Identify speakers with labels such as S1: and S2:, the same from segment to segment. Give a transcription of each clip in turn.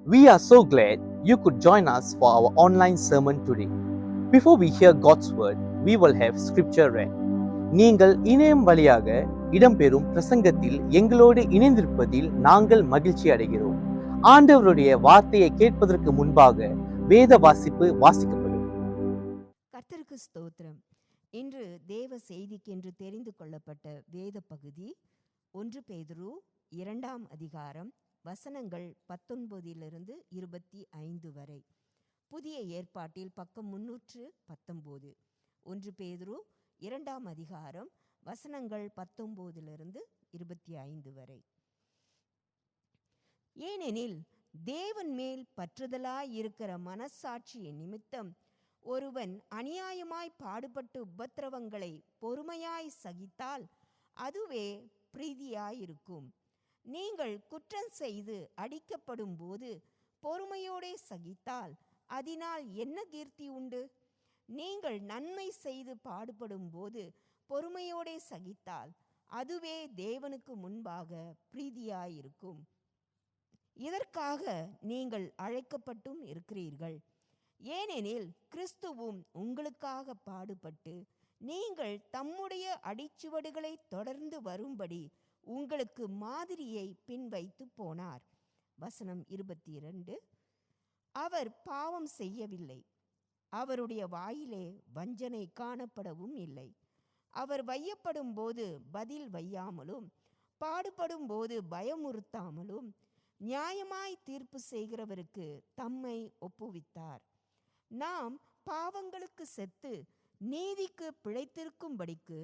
S1: We are so glad you could join us for our online sermon today. Before we hear God's word, we will have scripture read. நீங்கள் இணையம் வழியாக இடம்பெறும் பிரசங்கத்தில் எங்களோடு இணைந்திருப்பதில் நாங்கள் மகிழ்ச்சி அடைகிறோம். ஆண்டவருடைய வார்த்தையை கேட்பதற்கு முன்பாக வேத வாசிப்பு வாசிக்கப்படும்.
S2: கர்த்தருக்கு ஸ்தோத்திரம். இன்று தேவ செய்திக்கென்று தெரிந்து கொள்ளப்பட்ட வேத பகுதி 1 பேதுரு 2ஆம் அதிகாரம் வசனங்கள் 19 25 வரை. புதிய ஏற்பாட்டில் பக்கம் 319. 1 பேதுரு 2ஆம் அதிகாரம் வசனங்கள் 19 25 வரை. ஏனெனில் தேவன் மேல் பற்றுதலாய் இருக்கிற மனசாட்சியின் நிமித்தம் ஒருவன் அநியாயமாய் பாடுபட்டு உபத்திரவங்களை பொறுமையாய் சகித்தால் அதுவே பிரீதியாயிருக்கும். நீங்கள் குற்றம் செய்து அடிக்கப்படும் போது பொறுமையோடே சகித்தால் அதனால் என்ன கீர்த்தி உண்டு? நீங்கள் நன்மை செய்து பாடுபடும் போது பொறுமையோடே சகித்தால் அதுவே தேவனுக்கு முன்பாக பிரீதியாயிருக்கும். இதற்காக நீங்கள் அழைக்கப்பட்டும் இருக்கிறீர்கள். ஏனெனில் கிறிஸ்துவும் உங்களுக்காக பாடுபட்டு நீங்கள் தம்முடைய அடிச்சுவடுகளை தொடர்ந்து வரும்படி உங்களுக்கு மாதிரியை பின்வைத்து போனார். வசனம் 22. அவர் பாவம் செய்யவில்லை, அவருடைய வாயிலே வஞ்சனை காணப்படவும் இல்லை. அவர் வையப்படும் போது பதில் வையாமலும் பாடுபடும் போது பயமுறுத்தாமலும் நியாயமாய் தீர்ப்பு செய்கிறவருக்கு தம்மை ஒப்புவித்தார். நாம் பாவங்களுக்கு செத்து நீதிக்கு பிழைத்திருக்கும்படிக்கு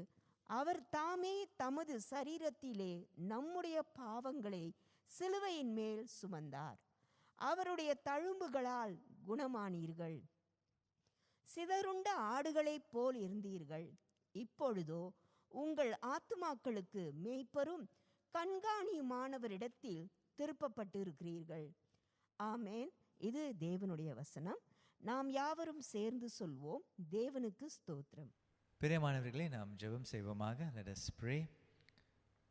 S2: அவர் தாமே தமது சரீரத்திலே நம்முடைய பாவங்களை சிலுவையின் மேல் சுமந்தார். அவருடைய தழும்புகளால் குணமானீர்கள். சிதறுண்ட ஆடுகளைப் போல் இருந்தீர்கள். இப்பொழுதோ உங்கள் ஆத்துமாக்களுக்கு மேய்ப்பரும் கண்காணியுமானவரிடத்தில் திருப்பப்பட்டு இருக்கிறீர்கள். ஆமேன். இது தேவனுடைய வசனம். நாம் யாவரும் சேர்ந்து சொல்வோம், தேவனுக்கு ஸ்தோத்திரம்.
S3: பிரியமானவர்களே, நாம் ஜெபம் செய்வோமாக. Let us pray.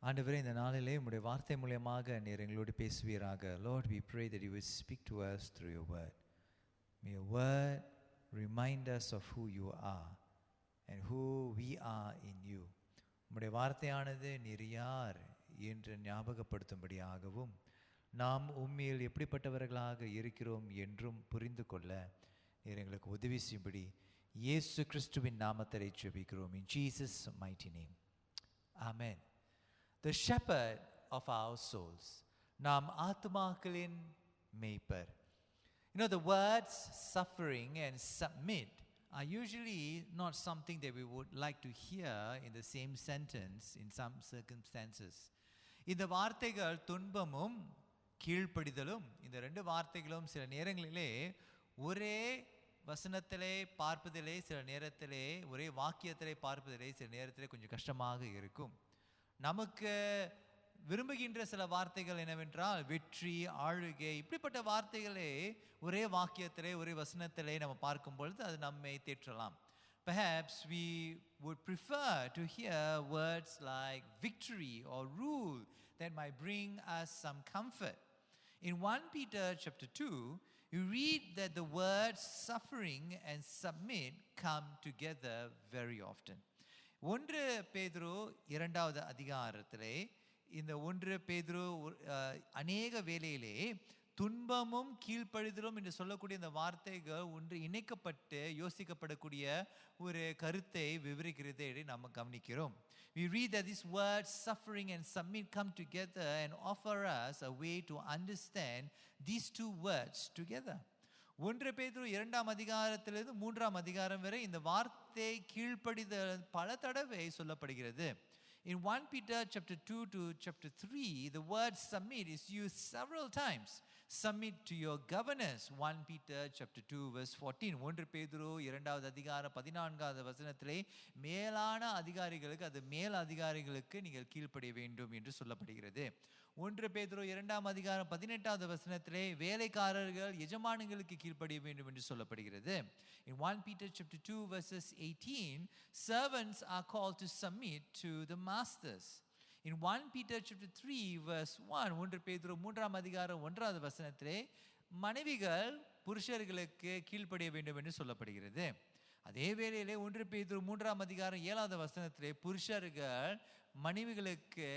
S3: ஆண்டவரே, இந்த நாளிலே உம்முடைய வார்த்தை மூலமாக நீர் எங்களோடு பேசுவீராக. Lord, we pray that you will speak to us through your word. May your word remind us of who you are and who we are in you. உம்முடைய வார்த்தையானது நீர் யார் என்று ஞாபகப்படுத்தும்படியாகவும் நாம் உம்மில் எப்படிப்பட்டவர்களாக இருக்கிறோம் என்றும் புரிந்து கொள்ள நீர் எங்களுக்கு உதவி செய்யும்படி இயேசு கிறிஸ்துவின் நாமத்திலே ஜெபிக்கிறோம். In Jesus' mighty name. Amen. The shepherd of our souls. நாம் ஆத்துமாக்களின் மேய்ப்பர். You know, the words suffering and submit are usually not something that we would like to hear in the same sentence in some circumstances. இந்த வார்த்தைகள் துன்பமும் கீழ்ப்படிதலும், இந்த ரெண்டு வார்த்தைகளும் சில நேரங்களிலே ஒரே வசனத்திலே பார்ப்பதிலே, சில நேரத்திலே ஒரே வாக்கியத்திலே பார்ப்பதிலே சில நேரத்திலே கொஞ்சம் கஷ்டமாக இருக்கும். நமக்கு விரும்புகின்ற சில வார்த்தைகள் என்னவென்றால் வெற்றி, ஆளுகை, இப்படிப்பட்ட வார்த்தைகளே ஒரே வாக்கியத்திலே ஒரே வசனத்திலே நம்ம பார்க்கும் பொழுது அது நம்மை தேற்றலாம். Perhaps we would prefer to hear words like victory or rule that might bring us some comfort. In 1 Peter chapter 2, you read that the words suffering and submit come together very often. 1 பேதுரு 2வது அதிகாரத்திலே இந்த 1 பேதுரு அநேக வேளையிலே துன்பமும் கீழ்ப்படிதலும் என்று சொல்லக்கூடிய இந்த வார்த்தைகள் ஒன்று இணைக்கப்பட்டு யோசிக்கப்படக்கூடிய ஒரு கருத்தை விவரிக்கிறதை நாம் கவனிக்கிறோம். We read that these words suffering and submit come together and offer us a way to understand these two words together. 1 பேதுரு 2ஆம் அதிகாரத்திலிருந்து 3ஆம் அதிகாரம் வரை இந்த வார்த்தை கீழ்ப்படிதல் பல தடவை சொல்லப்படுகிறது. In 1 Peter chapter 2 to chapter 3, the word submit is used several times. Submit to your governors. 1 Peter chapter 2 verse 14. 1 பேதுரு 2வது அதிகாரம் 14வது வசனத்திலே மேலான அதிகாரிகளுக்கு, அது மேல் அதிகாரிகளுக்கு நீங்கள் கீழ்ப்படிய வேண்டும் என்று சொல்லப்படுகிறது. 1 பேதுரு 2ஆம் அதிகாரம் 18வது வசனத்திலே வேலைக்காரர்கள் எஜமானங்களுக்கு கீழ்ப்படிய வேண்டும் என்று சொல்லப்படுகிறது. In 1 Peter chapter 2 verses 18, servants are called to submit to the masters. In 1 Peter chapter 3 verse 1, 1 பேதுரு 3ஆம் அதிகாரம் 1வது வசனத்திலே மனைவிகள் புருஷர்களுக்கு கீழ்ப்படிய வேண்டும் என்று சொல்லப்படுகிறது. அதே வேளையிலே 1 பேதுரு 3:7 புருஷர்கள் மனைவிகளுக்கு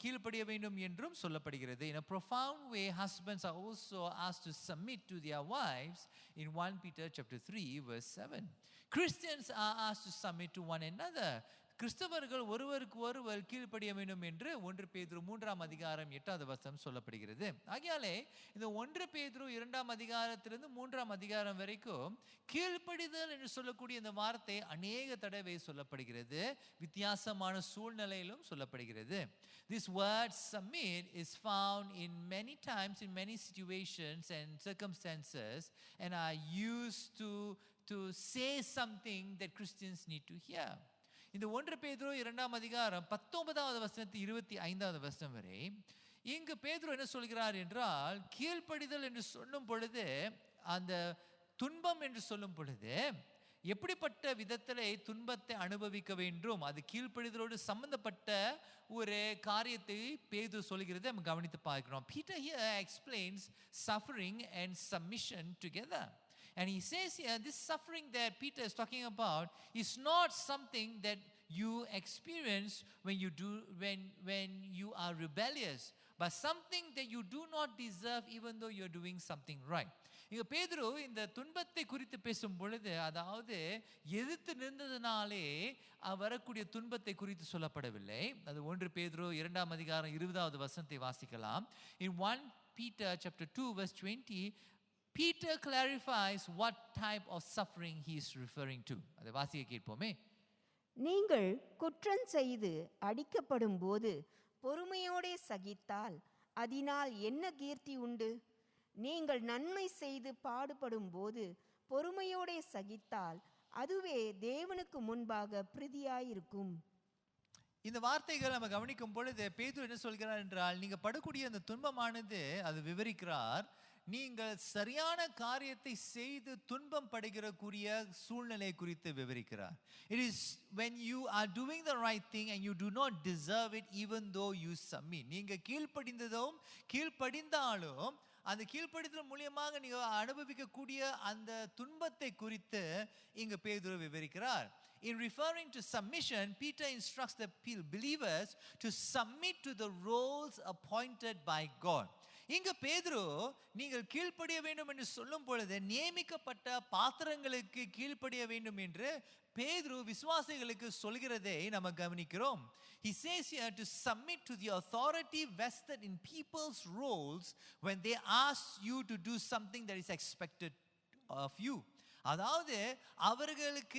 S3: கீழ்ப்படிய வேண்டும் என்றும் சொல்லப்படுகிறது. In a profound way, husbands are also asked to submit to their wives in 1 Peter chapter 3:7. Christians are asked to submit to one another. கிறிஸ்தவர்கள் ஒருவருக்கு ஒருவர் கீழ்ப்படிய வேண்டும் என்று 1 பேதுரு 3:8 சொல்லப்படுகிறது. ஆகையாலே இந்த 1 பேதுரு 2 3 வரைக்கும் கீழ்ப்படிதல் என்று சொல்லக்கூடிய இந்த வார்த்தை அநேக தடவை சொல்லப்படுகிறது. வித்தியாசமான சூழ்நிலையிலும் சொல்லப்படுகிறது. This word submit is found in many times in many situations and circumstances and are used to say something that Christians need to hear. இந்த 1 பேதுரு 19:25 வரை இங்கு பேதுரு என்ன சொல்கிறார் என்றால், கீழ்ப்படிதல் என்று சொல்லும் பொழுது, அந்த துன்பம் என்று சொல்லும் பொழுது எப்படிப்பட்ட விதத்திலே துன்பத்தை அனுபவிக்க வேண்டும், அது கீழ்ப்படிதலோடு சம்பந்தப்பட்ட ஒரு காரியத்தை பேதுரு சொல்கிறது. நம்ம கவனித்து பார்க்கிறோம். Peter here explains suffering and submission together. And he says here, this suffering that Peter is talking about is not something that you experience when you are rebellious, but something that you do not deserve even though you are doing something right. இங்க பேதுரு இந்த துன்பத்தை குறித்து பேசும் பொழுது, அதாவது எதிர்த்து நின்றதுனாலே வரக்கூடிய துன்பத்தை குறித்து சொல்லப்படவில்லை. அது 1 பேதுரு 2:20 வாசிக்கலாம். In 1 Peter chapter 2:20, Peter clarifies what type of suffering he is referring to. அதை வாசிக்க கேட்போமே.
S2: நீங்கள் குற்றம் செய்து அடிக்கப்படும் போது பொறுமையோடே சகித்தால் அதனால் என்ன கீர்த்தி உண்டு? நீங்கள் நன்மை செய்து பாடுபடும் போது பொறுமையோடே சகித்தால் அதுவே தேவனுக்கு முன்பாக பிரீதியாயிருக்கும்.
S3: இந்த வார்த்தைகள் நம்ம கவனிக்கும் பொழுது பேதுரு என்ன சொல்கிறார் என்றால், நீங்க படக்கூடிய அந்த துன்பமானது அது விவரிக்கிறார், நீங்கள் சரியான காரியத்தை செய்து துன்பம் படுகிறக்கூடிய சூழ்நிலை குறித்து விவரிக்கிறார். It is when you are doing the right thing and you do not deserve it even though you submit. நீங்க கீழ்ப்படிந்தாலும் அந்த கீழ்ப்படிதல் மூலமாக நீங்க அனுபவிக்கக்கூடிய அந்த துன்பத்தை குறித்து இங்க பேதுரு விவரிக்கிறார். In referring to submission, Peter instructs the believers to submit to the roles appointed by God. இங்க பேதுரு நீங்கள் கீழ்ப்படிய வேண்டும் என்று சொல்லும் பொழுது நியமிக்கப்பட்ட பாத்திரங்களுக்கு கீழ்ப்படிய வேண்டும் என்று பேதுரு விசுவாசிகளுக்கு சொல்கிறதை நம்ம கவனிக்கிறோம். He says here to submit to the authority vested in people's roles when they ask you to do something that is expected of you. அதாவது அவர்களுக்கு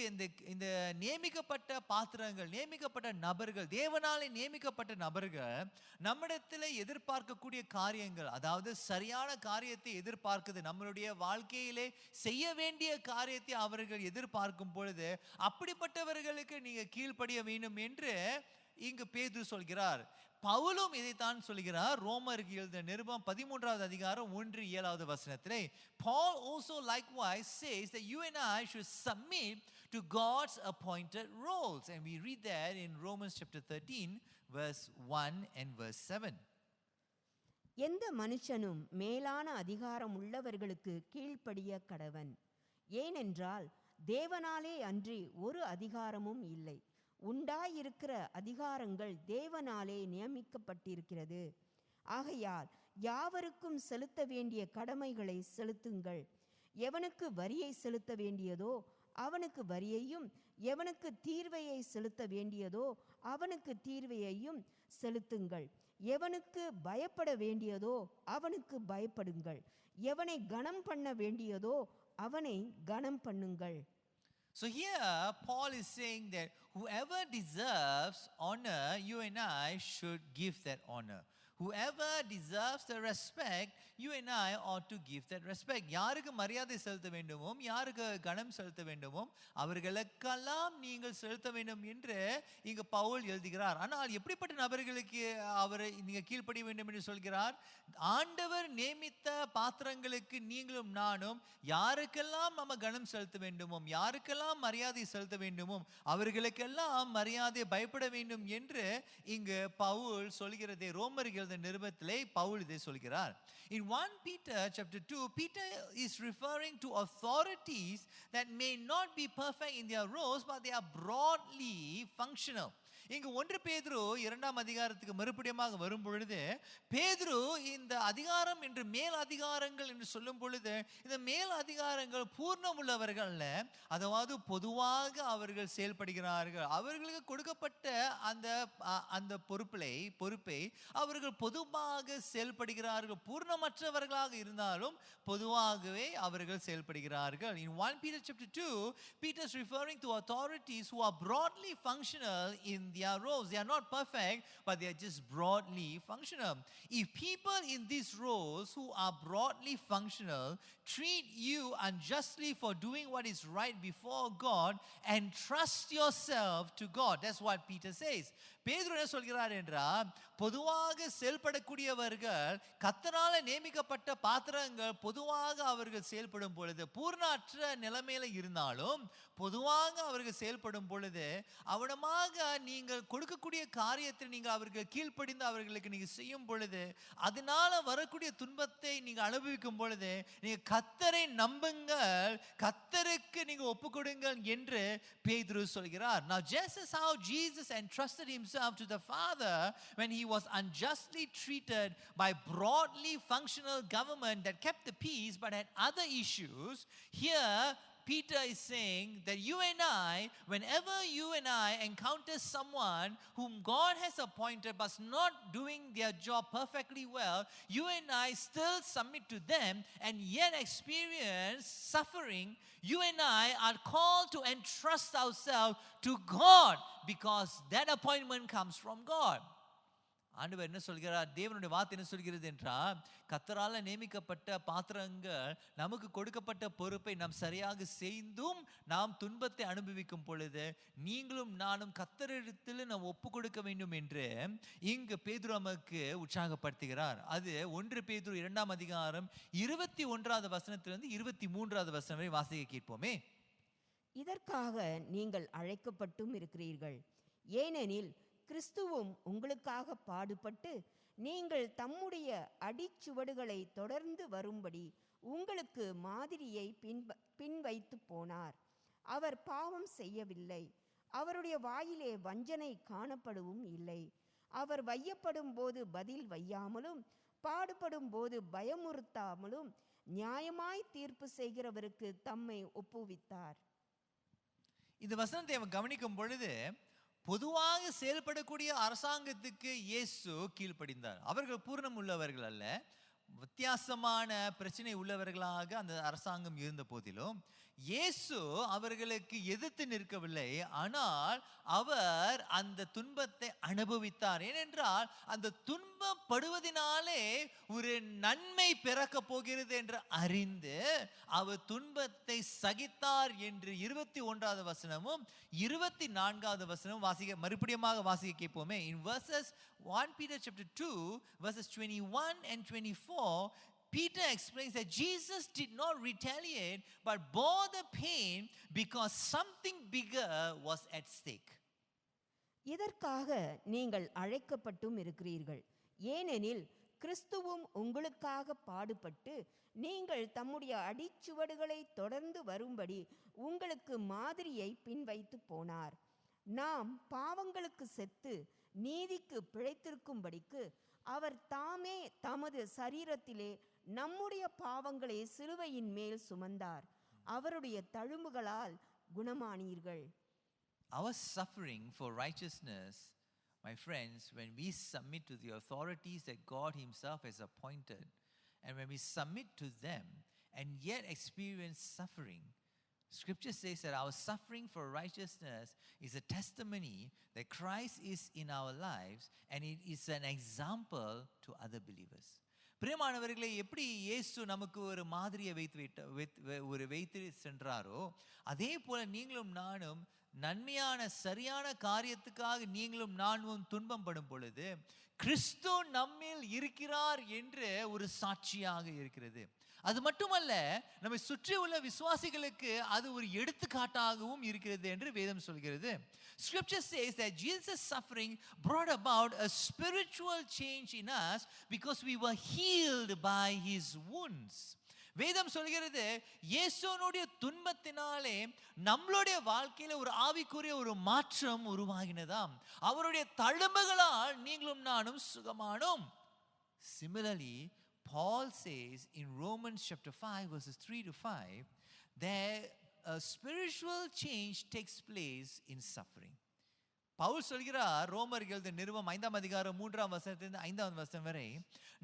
S3: இந்த நியமிக்கப்பட்ட பாத்திரங்கள், நியமிக்கப்பட்ட நபர்கள், தேவனாலே நியமிக்கப்பட்ட நபர்கள் நம்மிடத்தில் எதிர்பார்க்கக்கூடிய காரியங்கள், அதாவது சரியான காரியத்தை எதிர்பார்க்குது, நம்மளுடைய வாழ்க்கையிலே செய்ய வேண்டிய காரியத்தை அவர்கள் எதிர்பார்க்கும் பொழுது அப்படிப்பட்டவர்களுக்கு நீங்க கீழ்ப்படிய வேண்டும் என்று இங்கு பேதுரு சொல்கிறார். பவுலும் இதைத்தான் சொல்கிறார். ரோமருக்கு எழுதின நிருபம் 13:1-7 Paul also likewise says that you and I should submit to God's appointed roles, and we read that in Romans chapter 13:1-7.
S2: எந்த மனுஷனும் மேலான அதிகாரம் உள்ளவர்களுக்கு கீழ்ப்படிய கடவன். ஏனென்றால் தேவனாலே அன்றி ஒரு அதிகாரமும் இல்லை. உண்டாயிருக்கிற அதிகாரங்கள் தேவனாலே நியமிக்கப்பட்டிருக்கிறது. ஆகையால் யாவருக்கும் செலுத்த வேண்டிய கடமைகளை செலுத்துங்கள். எவனுக்கு வரியை செலுத்த வேண்டியதோ அவனுக்கு வரியையும், எவனுக்கு தீர்வையை செலுத்த வேண்டியதோ அவனுக்கு தீர்வையையும் செலுத்துங்கள். எவனுக்கு பயப்பட வேண்டியதோ அவனுக்கு பயப்படுங்கள். எவனை கனம் பண்ண வேண்டியதோ அவனை கனம் பண்ணுங்கள்.
S3: So here Paul is saying that whoever deserves honor, you and I should give that honor. Whoever deserves the respect, you and I ought to give that respect. யாருக்கு மரியாதை செலுத்த வேண்டுமோ, யாருக்கு கனம் செலுத்த வேண்டுமோ அவர்களுக்கெல்லாம் நீங்கள் செலுத்த வேண்டும் என்று இங்கு பவுல் எழுதுகிறார். ஆனால் எப்படிப்பட்ட நபர்களுக்கு அவரை நீங்க கீழ்ப்படிய வேண்டும் என்று சொல்கிறார்? ஆண்டவர் நியமித்த பாத்திரங்களுக்கு நீங்களும் நானும் யாருக்கெல்லாம் நம்ம கனம் செலுத்த வேண்டுமோ, யாருக்கெல்லாம் மரியாதை செலுத்த வேண்டுமோ அவர்களுக்கெல்லாம் மரியாதை பயப்பட வேண்டும் என்று இங்கு பவுல் சொல்கிறதை ரோமர்கள் என்கிற நிருபத்திலே பவுல் இதை சொல்கிறார். In 1 Peter chapter 2, Peter is referring to authorities that may not be perfect in their roles, but they are broadly functional. இங்கு 1 பேதுரு 2ஆம் அதிகாரத்துக்கு மறுபடியுமாக வரும் பொழுது, பேதுரு இந்த அதிகாரம் என்று மேல் அதிகாரங்கள் என்று சொல்லும் பொழுது, இந்த மேல் அதிகாரங்கள் பூர்ணமுள்ளவர்கள் அல்ல, அதாவது பொதுவாக அவர்கள் செயல்படுகிறார்கள். அவர்களுக்கு கொடுக்கப்பட்ட அந்த பொறுப்பை அவர்கள் பொதுவாக செயல்படுகிறார்கள். பூர்ணமற்றவர்களாக இருந்தாலும் பொதுவாகவே அவர்கள் செயல்படுகிறார்கள். In 1 Peter chapter 2, Peter is referring to authorities who are broadly functional in their roles. They are not perfect, but they are just broadly functional. If people in these roles who are broadly functional treat you unjustly for doing what is right before God, and trust yourself to God. That's what Peter says. பேதுரு என்ன சொல்கிறார் என்றால், பொதுவாக செயல்படக்கூடியவர்கள், கர்த்தரால் நியமிக்கப்பட்ட பாத்திரங்கள் பொதுவாக அவர்கள் செயல்படும் பொழுது, பூர்ணற்ற நிலைமையில இருந்தாலும் பொதுவாக அவர்கள் செயல்படும் பொழுது, அவனமாக நீங்கள் கொடுக்கக்கூடிய காரியத்தில் நீங்கள் அவர்கள் கீழ்ப்படிந்து அவர்களுக்கு நீங்கள் செய்யும் பொழுது, அதனால வரக்கூடிய துன்பத்தை நீங்கள் அனுபவிக்கும் பொழுது, நீங்கள் கர்த்தரை நம்புங்கள், கர்த்தருக்கு நீங்கள் ஒப்பு கொடுங்கள் என்று பேதுரு சொல்கிறார். Now just as how Jesus entrusted himself to the Father when he was unjustly treated by broadly functional government that kept the peace but had other issues, here Peter is saying that you and I, whenever you and I encounter someone whom God has appointed but not doing their job perfectly well, you and I still submit to them and yet experience suffering. You and I are called to entrust ourselves to God because that appointment comes from God. ஆண்டவர் என்ன சொல்கிறார்? தேவனுடைய வார்த்தை என்ன சொல்கிறது என்றால், கர்த்தரால் நியமிக்கப்பட்ட பாத்திரங்கள், நமக்கு கொடுக்கப்பட்ட பொறுப்பை நாம் சரியாக செய்தும் நாம் துன்பத்தை அனுபவிக்கும் பொழுது, நீங்களும் நானும் கர்த்தரிடத்தில் நாம் ஒப்பு கொடுக்க வேண்டும் என்று இங்கு பேதுரு நமக்கு உற்சாகப்படுத்துகிறார். அது 1 பேதுரு 2ஆம் அதிகாரம் 21வது வசனத்திலிருந்து 23வது வசனம் வரை வாசிக்க கேட்போமே.
S2: இதற்காக நீங்கள் அழைக்கப்பட்டும் இருக்கிறீர்கள். ஏனெனில் கிறிஸ்துவும் உங்களுக்காக பாடுபட்டு நீங்கள் தம்முடைய அடிச்சுவடுகளை தொடர்ந்து வரும்படி உங்களுக்கு மாதிரியை பின்வைத்து போனார். அவர் பாவம் செய்யவில்லை, அவருடைய வாயிலே வஞ்சனை காணப்படவும் இல்லை. அவர் வையப்படும் போது பதில் வையாமலும் பாடுபடும் போது பயமுறுத்தாமலும் நியாயமாய் தீர்ப்பு செய்கிறவருக்கு தம்மை ஒப்புவித்தார்.
S3: இந்த வசனத்தை அவன் கவனிக்கும் பொழுது, பொதுவாக செயல்படக்கூடிய அரசாங்கத்துக்கு இயேசு கீழ்ப்படிந்தார். அவர்கள் பூர்ணம் உள்ளவர்கள் அல்ல, வித்தியாசமான பிரச்சனை உள்ளவர்களாக அந்த அரசாங்கம் இருந்த போதிலும் இயேசு அவர்களுக்கு எதிர்த்து நிற்கவில்லை. ஆனால் அவர் அந்த துன்பத்தை அனுபவித்தார். ஏனென்றால் அந்த துன்பப்படுவதனாலே ஒரு நன்மை பிறக்க போகிறது என்று அறிந்து அவர் துன்பத்தை சகித்தார் என்று 21வது வசனமும் 24வது வசனமும் மறுபடியுமாக வாசிக்க கேட்போமே. In verses 1 Peter chapter 2 verses 21 and 24, Peter explains that Jesus did not retaliate but bore the pain because something bigger was at stake.
S2: இதற்காக நீங்கள் அழைக்கப்பட்டும் இருக்கிறீர்கள். ஏனெனில் கிறிஸ்துவும் உங்களுக்காக பாடுபட்டு நீங்கள் தம்முடைய அடிச்சுவடுகளை தொடர்ந்து வரும்படி உங்களுக்கு மாதிரியை பின்வைத்து போனார். நாம் பாவங்களுக்கு செத்து நீதிக்கு பிழைத்திருக்கும்படிக்கு அவர் தாமே தமது சரீரத்திலே நம்முடைய பாவங்களை சிலுவையின் மேல் சுமந்தார். அவருடைய தழும்புகளால் குணமானீர்கள்.
S3: Our suffering for righteousness, my friends, when we submit to the authorities that God himself has appointed, and when we submit to them and yet experience suffering, Scripture says that our suffering for righteousness is a testimony that Christ is in our lives and it is an example to other believers. பிரியமானவர்களே, எப்படி இயேசு நமக்கு ஒரு மாதிரியை வைத்து சென்றாரோ, அதே போல நீங்களும் நானும் நன்மையான சரியான காரியத்துக்காக நீங்களும் நானும் துன்பம் படும் பொழுது கிறிஸ்து நம்மில் இருக்கிறார் என்று ஒரு சாட்சியாக இருக்கிறது. அது மட்டுமல்ல, நம்மை சுற்றி உள்ள விசுவாசிகளுக்கு அது ஒரு எடுத்துக்காட்டாகவும் இருக்கிறது என்று வேதம் சொல்கிறது. Scripture says that Jesus' suffering brought about a spiritual change in us because we were healed by his wounds. வேதம் சொல்கிறது, இயேசுனுடைய துன்பத்தினாலே நம்மளுடைய வாழ்க்கையில ஒரு ஆவிக்குரிய ஒரு மாற்றம் உருவாகினதாம். அவருடைய தழும்புகளால் நீங்களும் நானும் சுகமானோம். Similarly, Paul says in Romans chapter 5 verses 3 to 5 that a spiritual change takes place in suffering. Pavul சொல்கிறார், ரோமர்கள் எழுதிய நிருபம் 5ஆம் அதிகாரம் 3ஆம் வசனத்திலிருந்து 5ஆம் வசனம் வரை,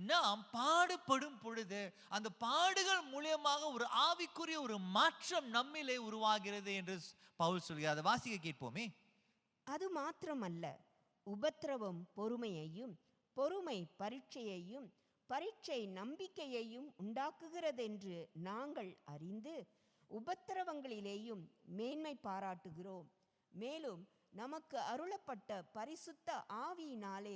S3: நாம் பாடுபடும் பொழுது அந்த பாடுகள் மூலமாக ஒரு ஆவிக்குரிய ஒரு மாற்றம் நம்மிலே உருவாகிறது என்று பவுல் சொல்கிறார். அதை வாசிக்க கேட்போமே.
S2: அது மாத்திரமல்ல, உபத்திரவம் பொறுமையையும், பொறுமை பரீட்சையையும், பரீட்சை நம்பிக்கையையும் உண்டாக்குகிறதென்று நாங்கள் அறிந்து உபத்திரவங்களிலேயும் மேன்மை பாராட்டுகிறோம். மேலும் நமக்கு அருளப்பட்ட பரிசுத்த ஆவியினாலே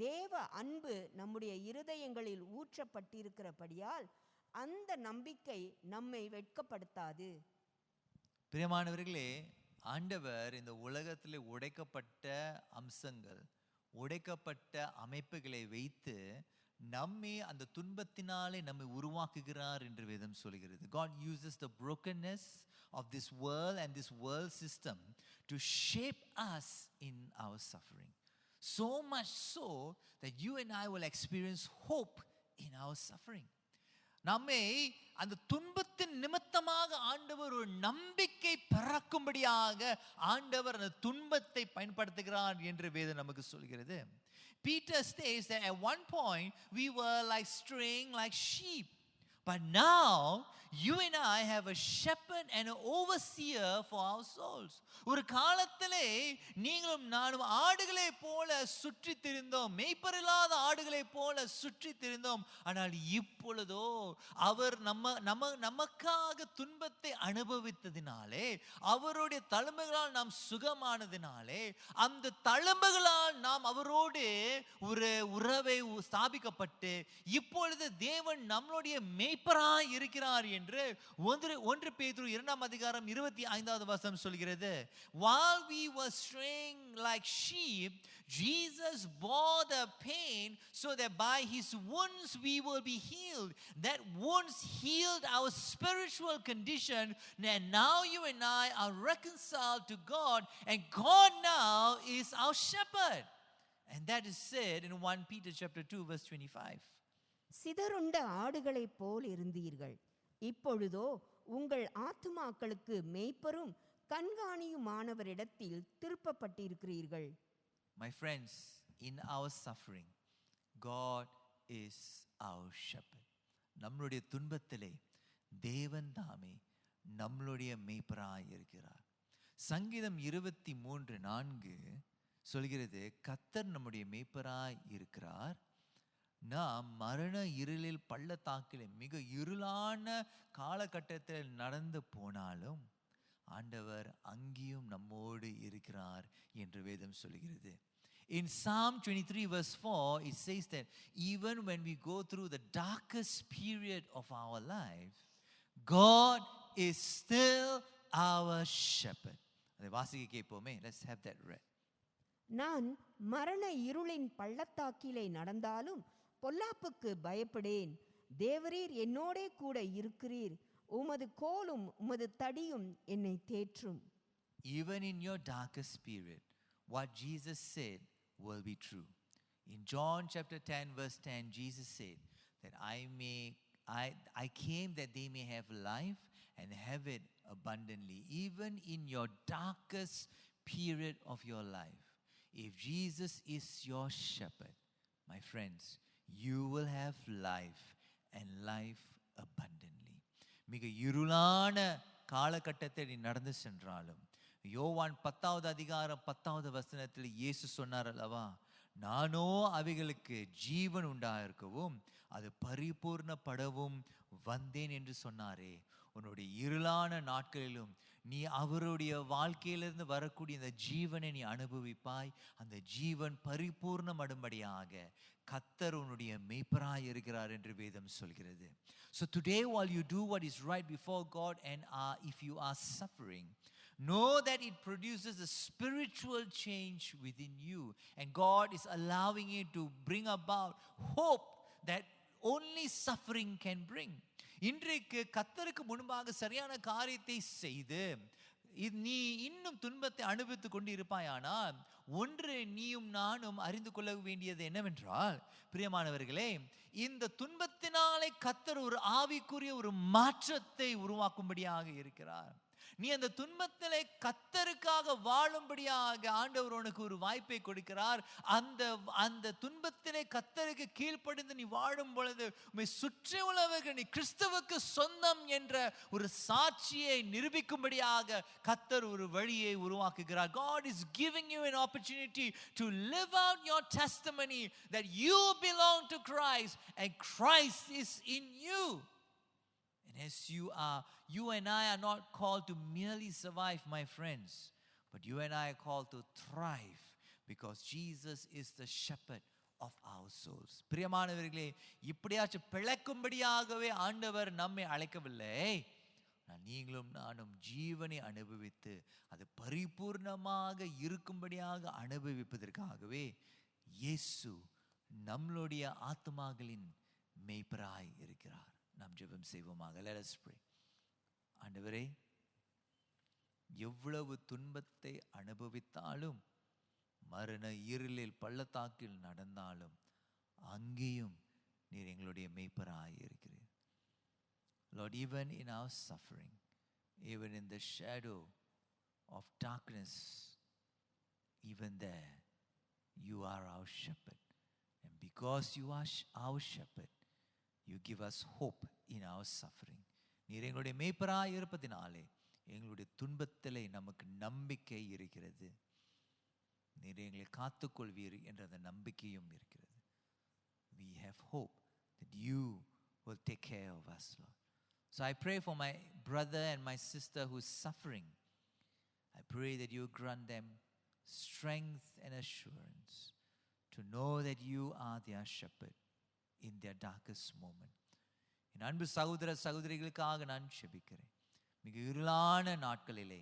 S2: தேவ அன்பு நம்முடைய இருதயங்களில் ஊற்றப்பட்டிருக்கிறபடியால் அந்த நம்பிக்கை நம்மை வெட்கப்படுத்தாது.
S3: பிரியமானவர்களே, ஆண்டவர் இந்த உலகத்தில் உடைக்கப்பட்ட அம்சங்கள், உடைக்கப்பட்ட அமைப்புகளை வைத்து நம்மை அந்த துன்பத்தினாலே நம்மை உருவாக்குகிறார் என்று வேதம் சொல்கிறது. God uses the brokenness of this world and this world system to shape us in our suffering. So much so that you and I will experience hope in our suffering. நம்மை அந்த துன்பத்தின் நிமித்தமாக ஆண்டவர் ஒரு நம்பிக்கை பிறக்கும்படியாக ஆண்டவர் அந்த துன்பத்தை பயன்படுத்துகிறார் என்று வேதம் நமக்கு சொல்கிறது. Peter states that at one point we were like straying like sheep, but now you and I have a shepherd and an overseer for our souls. ஒரு காலத்திலே நீங்களும் நானும் ஆடுகளை போல சுற்றி திரிந்தோம், மேய்ப்பரில்லாத ஆடுகளை போல சுற்றி திரிந்தோம். ஆனால் இப்பொழுதோ அவர் நமக்காக துன்பத்தை அனுபவித்ததினாலே, அவருடைய தழும்புகளால் நாம் சுகமானதினாலே, அந்த தழும்புகளால் நாம் அவரோடு ஒரு உறவை ஸ்தாபிக்கப்பட்டு இப்பொழுது தேவன் நம்மளுடைய மேய்ப்பராய் இருக்கிறார் என்று 1 பேதுரு 2ஆம் அதிகாரம் 25வது வசனம் சொல்கிறது. While we were straying like sheep, Jesus bore the pain so that by his wounds we will be healed. That wounds healed our spiritual condition, and now you and I are reconciled to God, and God now is our shepherd. And that is said in 1 Peter chapter 2 verse 25.
S2: சிதறுண்ட ஆடுகளைப் போல் இருந்தீர்கள், இப்பொழுதோ உங்கள் ஆத்துமாக்களுக்கு மேய்ப்பரும் கண்காணியுமானவரிடத்தில் திருப்பப்பட்டிருக்கிறீர்கள்.
S3: My friends, in our suffering, God is our shepherd. நம்மளுடைய துன்பத்திலே தேவன் தாமே நம்மளுடைய மேய்ப்பராய் இருக்கிறார். சங்கீதம் 23:4 சொல்கிறது, கர்த்தர் நம்முடைய மேய்ப்பராய் இருக்கிறார், நாம் மரண இருளில் பள்ளத்தாக்கிலே மிக இருளான காலகட்டத்தில் நடந்து போனாலும் ஆண்டவர் அங்கேயும் நம்மோடு இருக்கிறார் என்று வேதம் சொல்கிறது. In Psalm 23 verse 4 it says that even when we go through the darkest period of our life, God is still our shepherd. அதை வாசிக்க கேட்போமே. Let's have that read.
S2: நான் மரண இருளின் பள்ளத்தாக்கிலே நடந்தாலும் பொல்லாப்புக்கு பயப்படேன், தேவரீர் என்னோடே கூட இருக்கிறீர், உமது கோலும் உமது தடியும் என்னை தேற்றும்.
S3: Even in your darkest period, what Jesus said will be true. In John chapter 10 verse 10, Jesus said that I came that they may have life and have it abundantly. Even in your darkest period of your life, if Jesus is your shepherd, my friends, you will have life and life abundantly. மிக இருளான காலகட்டத்தை நீ நடந்து சென்றாலும், யோவான் 10வது அதிகாரம் 10வது வசனத்தில் இயேசு சொன்னார் அல்லவா, நானோ அவைகளுக்கு ஜீவன் உண்டாயிருக்கவும் அது பரிபூர்ணப்படவும் வந்தேன் என்று சொன்னாரே. உன்னுடைய இருளான நாட்களிலும் நீ அவருடைய வாழ்க்கையிலிருந்து வரக்கூடிய இந்த ஜீவனை நீ அனுபவிப்பாய். அந்த ஜீவன் பரிபூர்ணமடும்படியாக கர்த்தர் உன்னுடைய மேய்ப்பராய் இருக்கிறார் என்று வேதம் சொல்கிறது. So today, while you do what is right before God, and if you are suffering, know that it produces a spiritual change within you, and God is allowing it to bring about hope that only suffering can bring. இன்றைக்கு கர்த்தருக்கு முன்பாக சரியான காரியத்தை செய்து நீ இன்னும் துன்பத்தை அனுபவித்துக் கொண்டு இருப்பாயானால், ஒன்று நீயும் நானும் அறிந்து கொள்ள வேண்டியது என்னவென்றால், பிரியமானவர்களே, இந்த துன்பத்தினாலே கர்த்தர் ஒரு ஆவிக்குரிய ஒரு மாற்றத்தை உருவாக்கும்படியாக இருக்கிறார். நீ அந்த துன்பத்திலே கர்த்தருக்காக வாழும்படியாக ஆண்டவர் உனக்கு ஒரு வாய்ப்பை கொடுக்கிறார். அந்த துன்பத்திலே கர்த்தருக்கு கீழ்ப்படிந்து நீ வாழும் பொழுது உம்மை சுற்றி உள்ளவர்கள் நீ கிறிஸ்துவுக்கு சொந்தம் என்ற ஒரு சாட்சியை நிரூபிக்கும்படியாக கர்த்தர் ஒரு வழியை உருவாக்குகிறார். God is giving you an opportunity to live out your testimony that you belong to Christ and Christ is in you. And as you and I are not called to merely survive, my friends, but you and I are called to thrive because Jesus is the shepherd of our souls. பிரியமானவர்களே, இப்படியாச்சும் பிழைக்கும்படியாகவே ஆண்டவர் நம்மை அழைக்கவில்லை. நீங்களும் நானும் ஜீவனை அனுபவித்து அது பரிபூர்ணமாக இருக்கும்படியாக அனுபவிப்பதற்காகவே இயேசு நம்மளுடைய ஆத்துமாக்களின் மேய்ப்பராய் இருக்கிறார். நாம் ஜெபம் செய்வோமாக. Let us pray. ஆண்டவரே, எவ்வளவு துன்பத்தை அனுபவித்தாலும், மரண இருளில் பள்ளத்தாக்கில் நடந்தாலும், அங்கேயும் நீர் எங்களுடைய மேய்ப்பராய் இருக்கிறீர். Lord, even in our suffering, even in the shadow of darkness, even there you are our shepherd. And because you are our shepherd, you give us hope in our suffering. நீர் எங்களுடைய மேய்ப்பராய் இருப்பதினாலே எங்களுடைய துன்பத்திலே நமக்கு நம்பிக்கை இருக்கிறது. நீர் எங்களை காத்துக்கொள்வீர் என்ற அந்த நம்பிக்கையும் இருக்கிறது. We have hope that you will take care of us, Lord. So I pray for my brother and my sister who is suffering. I pray that you grant them strength and assurance to know that you are their shepherd in their darkest moment. என் அன்பு சகோதர சகோதரிகளுக்காக நான் ஜெபிக்கிறேன். மிக இருளான நாட்களிலே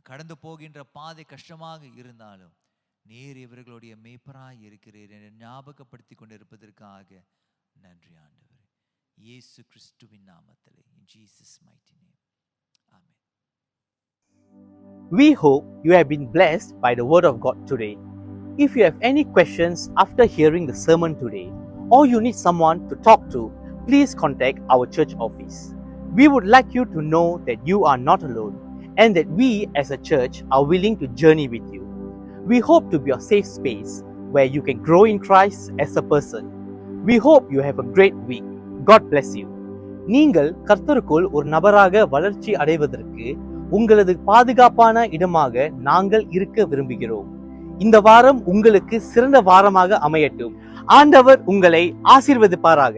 S3: கடந்து போகின்ற பாதை கஷ்டமாக இருந்தாலும் நீர் இவர்களுடைய மேய்ப்பராய் இருக்கிறீர் என்று ஞாபகப்படுத்தி கொண்டிருப்பதற்காக நன்றி ஆண்டவரே. இயேசு கிறிஸ்துவின் நாமத்திலே, in Jesus mighty name. Amen.
S1: We hope you have been blessed by the word of God today. If you have any questions after hearing the sermon today, or you need someone to talk to, please contact our church office. We would like you to know that you are not alone and that we as a church are willing to journey with you. We hope to be a safe space where you can grow in Christ as a person. We hope you have a great week. God bless you. நீங்கள் கர்த்தருக்குள் ஒரு நபராக வளர்ச்சி அடைவதற்கு உங்களது பாதுகாப்பான இடமாக நாங்கள் இருக்க விரும்புகிறோம். இந்த வாரம் உங்களுக்கு சிறந்த வாரமாக அமையட்டும். ஆண்டவர் உங்களை ஆசீர்வதிப்பாராக.